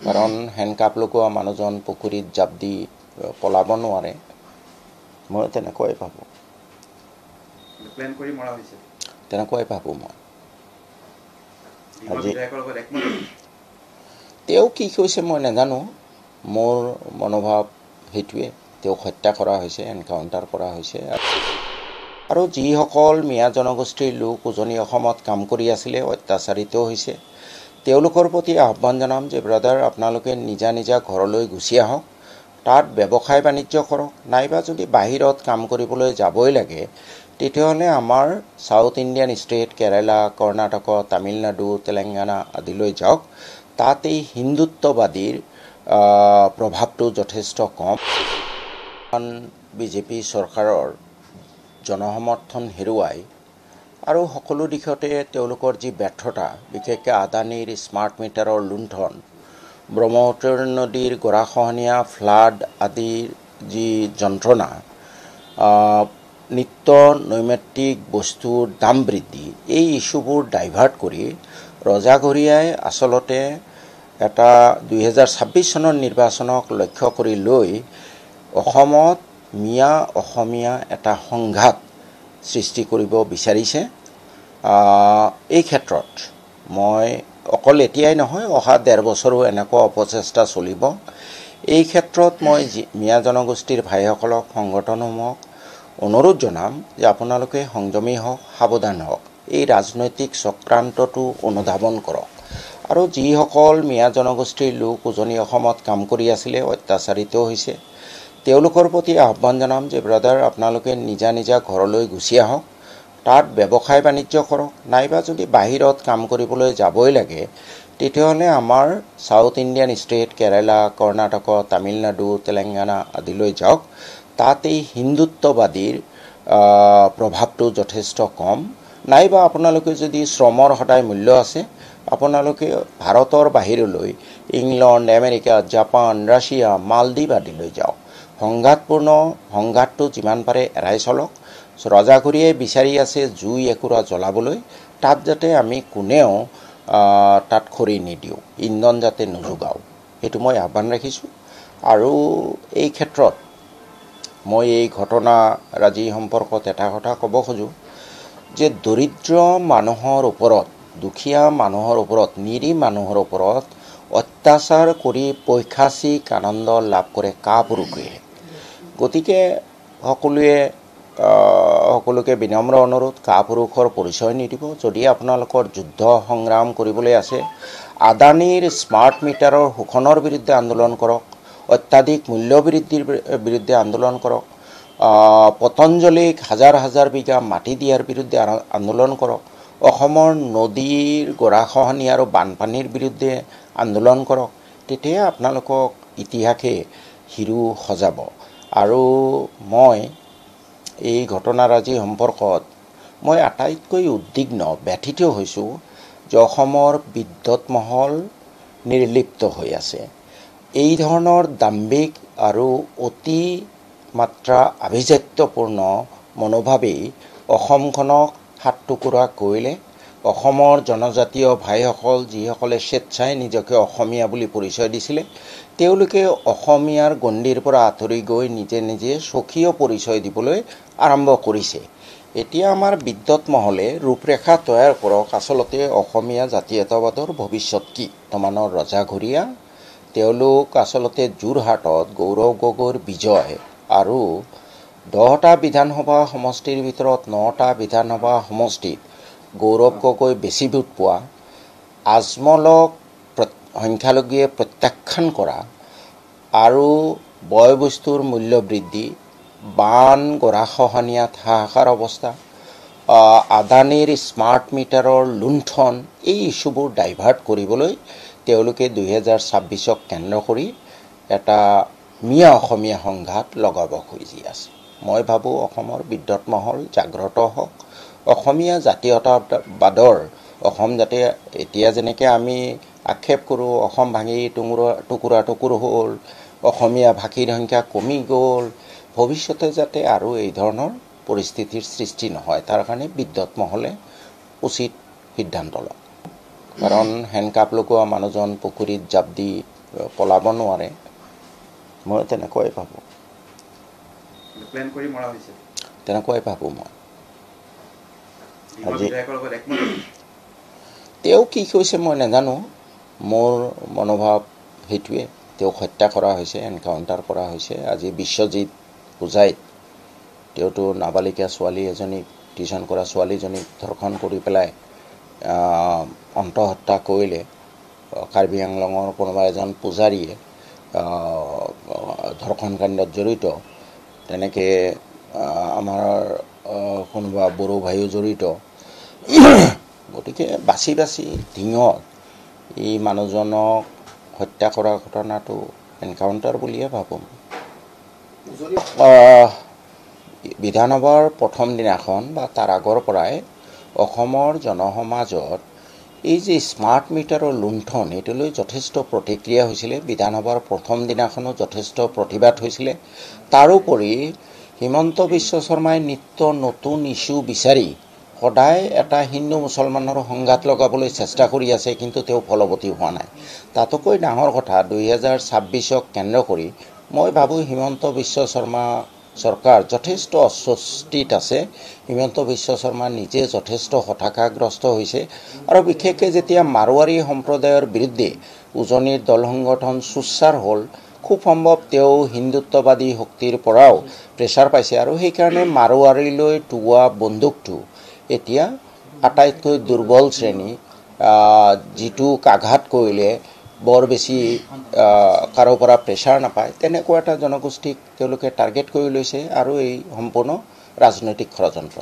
কাৰণ হেণ্ডকাপ লগোৱা মানুহজন পুখুৰীত জাপ দি পলাব নোৱাৰে মই তেনেকুৱাই ভাবোঁ প্লেন কৰি মৰা হৈছে তেনেকুৱাই ভাবোঁ মই আজি বিধায়কৰ লগত একমত তেওঁ কি কৈছে মই নাজানো মোৰ মনোভাৱ সেইটোৱে তেওঁক হত্যা কৰা হৈছে এনকাউণ্টাৰ কৰা হৈছে আৰু যিসকল মিয়া জনগোষ্ঠীৰ লোক উজনি অসমত কাম কৰি আছিলে অত্যাচাৰিত হৈছে তেওঁলোকৰ প্ৰতি আহ্বান জনাম যে ব্ৰাদাৰ আপোনালোকে নিজা নিজা ঘৰলৈ গুচি আহক তাত ব্যৱসায় বাণিজ্য কৰক নাইবা যদি বাহিৰত কাম কৰিবলৈ যাবই লাগে তেতিয়াহ'লে আমাৰ South Indian state Kerala Karnataka Tamil Nadu Telangana আদিলৈ যাওক তাত এই হিন্দুত্ববাদীৰ প্ৰভাৱটো যথেষ্ট কম বিজেপি চৰকাৰৰ জনসমৰ্থন হেৰুৱাই আৰু সকলো দিশতে তেওঁলোকৰ যি ব্যৰ্থতা বিশেষকৈ আদানীৰ স্মাৰ্ট মিটাৰৰ লুণ্ঠন ব্ৰহ্মপুত্ৰ নদীৰ গৰাখহনীয়া ফ্লাড আদিৰ যি যন্ত্ৰণা নিত্য নৈমিত্তিক বস্তুৰ দাম বৃদ্ধি এই ইস্যুবোৰ ডাইভাৰ্ট কৰি ৰজাঘৰীয়াই আচলতে এটা 2026 চনৰ নিৰ্বাচনক লক্ষ্য কৰি লৈ অসমত মিয়া অসমীয়া এটা সংঘাত সৃষ্টি কৰিব বিচাৰিছে এই ক্ষেত্ৰত মই অকল এতিয়াই নহয় অহা 1.5 বছৰো এনেকুৱা অপচেষ্টা চলিব এই ক্ষেত্ৰত মই মিয়া জনগোষ্ঠীৰ ভাইসকলক সংগঠনসমূহক অনুৰোধ জনাম যে আপোনালোকে সংযমী হওক সাৱধান হওক এই ৰাজনৈতিক চক্ৰান্তটো অনুধাৱন কৰক আৰু যিসকল মিয়া জনগোষ্ঠীৰ লোক উজনি অসমত কাম কৰি আছিলে অত্যাচাৰিত হৈছে তেওঁলোকৰ প্ৰতি আহ্বান জনাম যে ব্ৰাদাৰ আপোনালোকে নিজা নিজা ঘৰলৈ গুচি আহক তাত ব্যৱসায় বাণিজ্য কৰক নাইবা যদি বাহিৰত কাম কৰিবলৈ যাবই লাগে তেতিয়াহ'লে আমাৰ South Indian state Kerala Karnataka Tamil Nadu Telangana আদিলৈ যাওক তাত এই হিন্দুত্ববাদীৰ প্ৰভাৱটো যথেষ্ট কম নাইবা আপোনালোকে যদি শ্ৰমৰ সদায় মূল্য আছে আপোনালোকে ভাৰতৰ বাহিৰলৈ ইংলেণ্ড আমেৰিকা জাপান ৰাছিয়া মালদ্বীপ আদিলৈ যাওক সংঘাতটো যিমান পাৰে এৰাই চলক ৰজাঘৰীয়াই বিচাৰি আছে জুই একুৰা জ্বলাবলৈ তাত যাতে আমি কোনেও তাত খৰি নিদিওঁ ইন্ধন যাতে নোযোগাওঁ সেইটো মই আহ্বান ৰাখিছোঁ আৰু এই ক্ষেত্ৰত মই এই ঘটনাৰাজি সম্পৰ্কত এটা কথা ক'ব খোজোঁ যে দৰিদ্ৰ মানুহৰ ওপৰত দুখীয়া মানুহৰ ওপৰত নিৰীহ মানুহৰ ওপৰত অত্যাচাৰ কৰি পৈশাচিক আনন্দ লাভ কৰে কাপুৰুষে গতিকে সকলোকে বিনম্ৰ অনুৰোধ কাপুৰুষৰ পৰিচয় নিদিব যদি আপোনালোকৰ যুদ্ধ সংগ্ৰাম কৰিবলৈ আছে আদানীৰ স্মাৰ্ট মিটাৰৰ শোষণৰ বিৰুদ্ধে আন্দোলন কৰক অত্যাধিক মূল্য বৃদ্ধিৰ বিৰুদ্ধে আন্দোলন কৰক পতঞ্জলীক হাজাৰ হাজাৰ বিঘা মাটি দিয়াৰ বিৰুদ্ধে আন্দোলন কৰক অসমৰ নদীৰ গৰাখহনীয়া আৰু বানপানীৰ বিৰুদ্ধে আন্দোলন কৰক তেতিয়া আপোনালোকক ইতিহাসে হিৰো সজাব আৰু মই এই ঘটনাৰাজি সম্পৰ্কত মই আটাইতকৈ উদ্বিগ্ন ব্যথিত হৈছোঁ যে অসমৰ বিদ্যুৎ মহল নিৰ্লিপ্ত হৈ আছে এই ধৰণৰ দাম্ভিক আৰু অতি মাত্ৰা আভিজাত্যপূৰ্ণ মনোভাৱেই অসমখনক হাত টুকুৰা কৰিলে অসমৰ জনজাতীয় ভাইসকল যিসকলে স্বেচ্ছাই নিজকে অসমীয়া বুলি পৰিচয় দিছিলে তেওঁলোকে অসমীয়াৰ গণ্ডিৰ পৰা আঁতৰি গৈ নিজে নিজে স্বকীয় পৰিচয় দিবলৈ আৰম্ভ কৰিছে এতিয়া আমাৰ বিদ্যুৎ মহলে ৰূপৰেখা তৈয়াৰ কৰক আচলতে অসমীয়া জাতীয়তাবাদৰ ভৱিষ্যত কি বৰ্তমানৰ ৰজাঘৰীয়া তেওঁলোক আচলতে যোৰহাটত গৌৰৱ গগৈৰ বিজয় আৰু 10টা বিধানসভা সমষ্টিৰ ভিতৰত 9টা বিধানসভা সমষ্টিত গৌৰৱ গগৈ বেছি ভোট পোৱা আজমলক সংখ্যালঘুৱে প্ৰত্যাখ্যান কৰা আৰু বয় বস্তুৰ মূল্য বৃদ্ধি বান গৰাখহনীয়াত হাহাকাৰ অৱস্থা আদানীৰ স্মাৰ্ট মিটাৰৰ লুণ্ঠন এই ইস্যুবোৰ ডাইভাৰ্ট কৰিবলৈ তেওঁলোকে 2026ক কেন্দ্ৰ কৰি এটা মিয়া অসমীয়া সংঘাত লগাব খুজি আছে মই ভাবোঁ অসমৰ বিদ্যুৎ মহল জাগ্ৰত হওক অসমীয়া জাতীয়তাবাদৰ অসম যাতে এতিয়া যেনেকৈ আমি আক্ষেপ কৰোঁ অসম ভাঙি টুকুৰা হ'ল অসমীয়া ভাষীৰ সংখ্যা কমি গ'ল ভৱিষ্যতে যাতে আৰু এই ধৰণৰ পৰিস্থিতিৰ সৃষ্টি নহয় তাৰ কাৰণে বিদ্যুৎ মহলে উচিত সিদ্ধান্ত লওক কাৰণ হেণ্ডকাপ লগোৱা মানুহজন পুখুৰীত জাপ দি পলাব নোৱাৰে মই তেনেকুৱাই ভাবোঁ প্লেন কৰি মৰা হৈছে তেনেকুৱাই ভাবোঁ মই আজি বিধায়কৰ লগত একমত তেওঁ কি কৈছে মই নাজানো মোৰ মনোভাৱ সেইটোৱে তেওঁক হত্যা কৰা হৈছে এনকাউণ্টাৰ কৰা হৈছে আজি বিশ্বজিৎ পূজাৰীত তেওঁতো নাবালিকা ছোৱালী এজনীক টিউশ্যন কৰা ছোৱালীজনীক ধৰ্ষণ কৰি পেলাই অন্তঃহত্যা কৰিলে কাৰ্বি আংলঙৰ কোনোবা এজন পূজাৰীয়ে ধৰ্ষণ কাণ্ডত জড়িত তেনেকৈ আমাৰ কোনোবা বড়ো ভাইও জড়িত গতিকে বাছি বাছি দিঙত এই মানুহজনক হত্যা কৰা ঘটনাটো এনকাউণ্টাৰ বুলিয়ে ভাবোঁ বিধানসভাৰ প্ৰথম দিনাখন বা তাৰ আগৰ পৰাই অসমৰ জনসমাজত এই যে স্মাৰ্ট মিটাৰৰ লুণ্ঠন এইটোলৈ যথেষ্ট প্ৰতিক্ৰিয়া হৈছিলে বিধানসভাৰ প্ৰথম দিনাখনো যথেষ্ট প্ৰতিবাদ হৈছিলে তাৰোপৰি হিমন্ত বিশ্ব শৰ্মাই নিত্য নতুন ইছ্যু বিচাৰি সদায় এটা হিন্দু মুছলমানৰ সংঘাত লগাবলৈ চেষ্টা কৰি আছে কিন্তু তেওঁ ফলৱতী হোৱা নাই তাতকৈ ডাঙৰ কথা 2026ক কেন্দ্ৰ কৰি মই ভাবোঁ হিমন্ত বিশ্ব শৰ্মা চৰকাৰ যথেষ্ট অস্বস্তিত আছে হিমন্ত বিশ্ব শৰ্মা নিজে যথেষ্ট হতাশাগ্ৰস্ত হৈছে আৰু বিশেষকৈ যেতিয়া মাৰোৱাৰী সম্প্ৰদায়ৰ বিৰুদ্ধে উজনিৰ দল সংগঠন সোচ্চাৰ হ'ল খুব সম্ভৱ তেওঁ হিন্দুত্ববাদী শক্তিৰ পৰাও প্ৰেছাৰ পাইছে আৰু সেইকাৰণে মাৰোৱাৰীলৈ টোৱা বন্দুকটো এতিয়া আটাইতকৈ দুৰ্বল শ্ৰেণী যিটোক আঘাত কৰিলে বৰ বেছি কাৰো পৰা প্ৰেছাৰ নাপায় তেনেকুৱা এটা জনগোষ্ঠীক তেওঁলোকে টাৰ্গেট কৰি লৈছে আৰু এই সম্পূৰ্ণ ৰাজনৈতিক ষড়যন্ত্ৰ